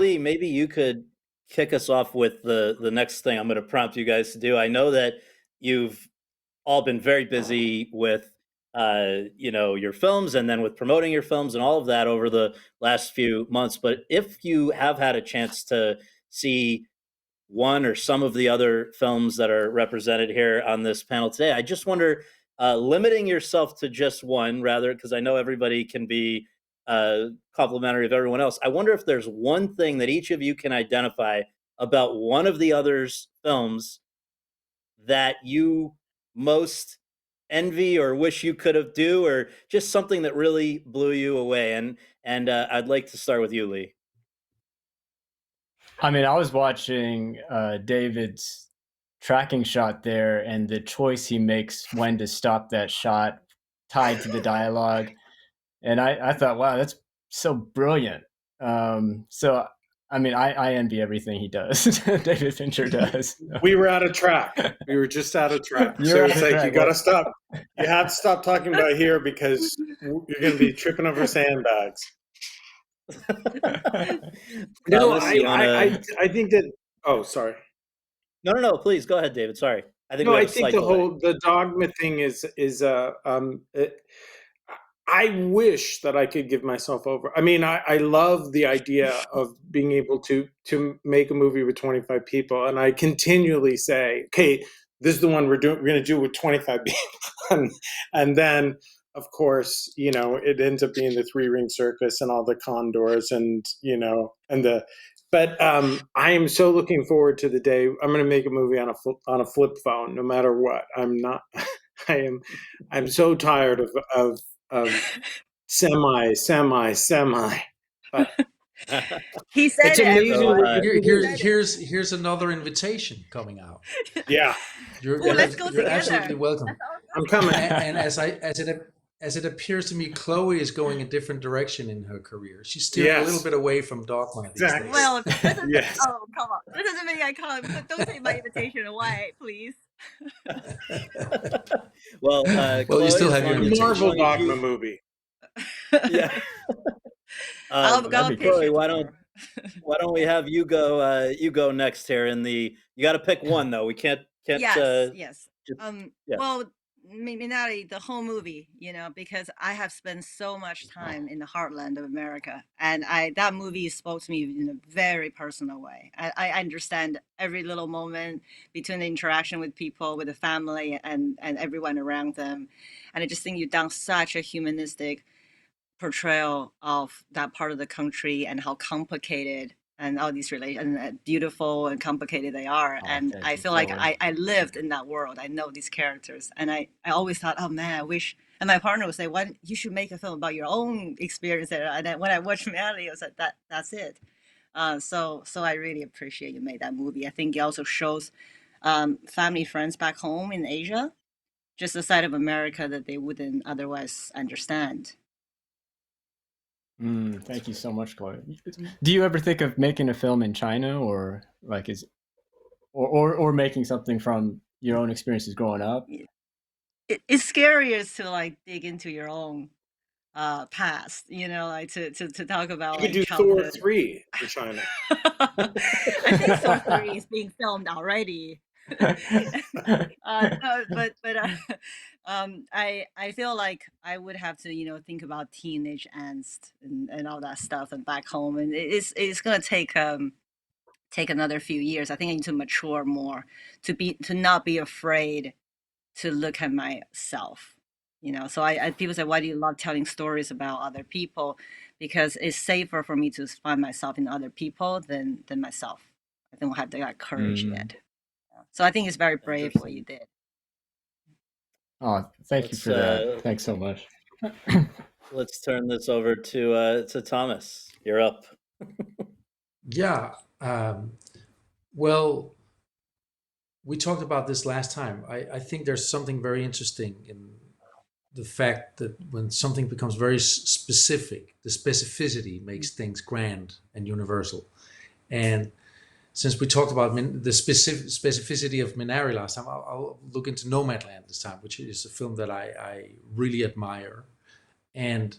Lee, maybe you could kick us off with the next thing I'm going to prompt you guys to do. I know that you've all been very busy with your films and then with promoting your films and all of that over the last few months. But if you have had a chance to see one or some of the other films that are represented here on this panel today, I just wonder, limiting yourself to just one, rather, because I know everybody can be complimentary of everyone else. I wonder if there's one thing that each of you can identify about one of the other's films that you most envy or wish you could have do, or just something that really blew you away. And I'd like to start with you, Lee. I mean, I was watching David's tracking shot there, and the choice he makes when to stop that shot tied to the dialogue. And I thought, wow, that's so brilliant. So, I mean, I envy everything he does. David Fincher does. We were out of track. We were just out of track. You're So out it's of like, track. you got to stop. You have to stop talking about here because you're going to be tripping over sandbags. No, I think that. Oh, sorry. No. Please go ahead, David. Sorry. I think the dogma thing is I wish that I could give myself over. I mean, I love the idea of being able to make a movie with 25 people, and I continually say, okay, this is the one we're going to do with 25 people, and then, of course, it ends up being the Three Ring Circus and all the Condors, and But I am so looking forward to the day I'm going to make a movie on a flip phone, no matter what. I'm not. I'm so tired of semi. But he said it's amazing. Here's another invitation coming out. Yeah, let's go together. Absolutely welcome. I'm coming. And as it appears to me, Chloe is going a different direction in her career. She's steering a little bit away from dogma. Exactly. Well, yes. Oh, come on. That doesn't mean I can't. But don't take my invitation away, please. Well, you still have your Marvel dogma movie. Yeah. Chloe, why don't we have you go? You go next here. You got to pick one though. We can't. Yes. Yeah. Well, maybe not the whole movie, because I have spent so much time in the heartland of America, and that movie spoke to me in a very personal way. I understand every little moment between the interaction with people, with the family, and everyone around them, and I just think you've done such a humanistic portrayal of that part of the country and how complicated and all these relations and beautiful and complicated they are. And I feel like I lived in that world. I know these characters, and I always thought, oh man, I wish. And my partner would say, "Why you should make a film about your own experience there?" And then when I watched reality, I was like, that's it. So I really appreciate you made that movie. I think it also shows family friends back home in Asia, just a side of America that they wouldn't otherwise understand. Thank you so much, Chloe. Do you ever think of making a film in China, or like or making something from your own experiences growing up? It's scariest to like dig into your own past, like to talk about. You could do Thor 3 in China. I think Thor 3 is being filmed already. I feel like I would have to think about teenage angst and all that stuff and back home, and it's gonna take another few years. I think I need to mature more to not be afraid to look at myself. So people say, why do you love telling stories about other people? Because it's safer for me to find myself in other people than myself. I don't have that courage yet. So I think it's very brave what you did. Oh, thank you for that. Thanks so much. Let's turn this over to Thomas. You're up. Yeah. Well, we talked about this last time. I think there's something very interesting in the fact that when something becomes very specific, the specificity makes things grand and universal. And since we talked about the specificity of Minari last time, I'll look into Nomadland this time, which is a film that I really admire. And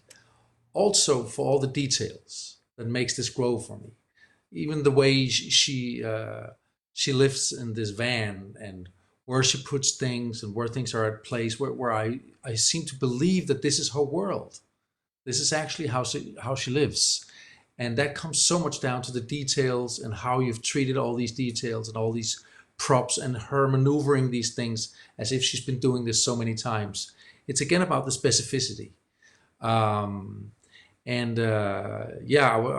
also for all the details that makes this grow for me. even the way she lives in this van, and where she puts things and where things are at place, where I seem to believe that this is her world. This is actually how she lives. And that comes so much down to the details and how you've treated all these details and all these props, and her maneuvering these things as if she's been doing this so many times. It's again about the specificity. I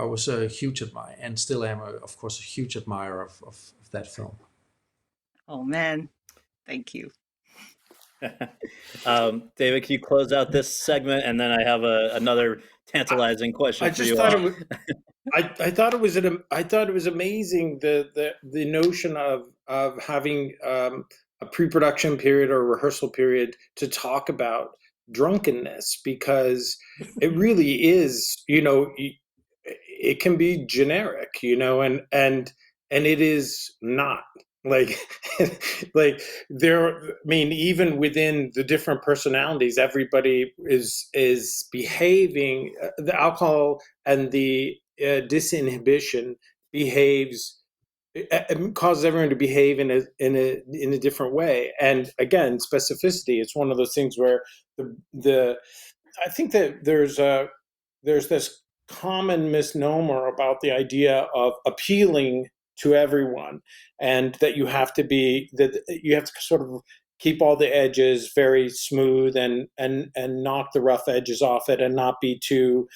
was a huge admirer, and still am, of course, a huge admirer of that film. Oh man, thank you. David, can you close out this segment, and then I have another tantalizing question I for just you thought all. it was. I thought it was amazing the notion of having a pre-production period or rehearsal period to talk about drunkenness, because it really is, it can be generic, and it is not like there. I mean, even within the different personalities, everybody is behaving. The alcohol and the disinhibition behaves, it causes everyone to behave in a different way. And again, specificity, it's one of those things where the I think that there's this common misnomer about the idea of appealing to everyone, and that you have to sort of keep all the edges very smooth, and knock the rough edges off it, and not be too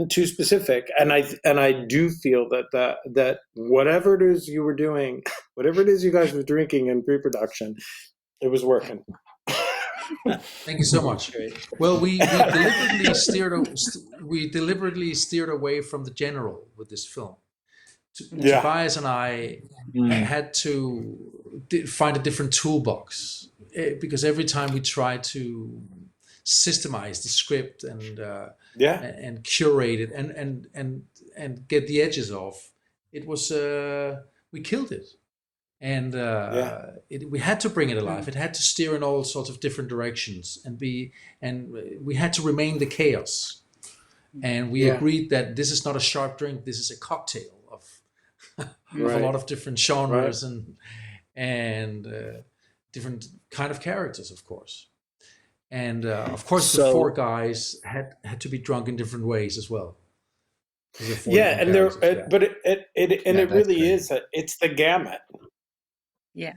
too specific. And I do feel that whatever it is you were doing, whatever it is you guys were drinking in pre-production, it was working. Thank you so much. Great. Well, we deliberately steered away from the general with this film. Yeah. Tobias and I had to find a different toolbox, because every time we tried to systemize the script and curate it and get the edges off, it was we killed it. And we had to bring it alive. It had to steer in all sorts of different directions, and we had to remain the chaos. And we agreed that this is not a sharp drink. This is a cocktail of a lot of different genres and different kind of characters, of course. And of course, the four guys had to be drunk in different ways as well. Yeah, and it really is. It's the gamut. Yeah.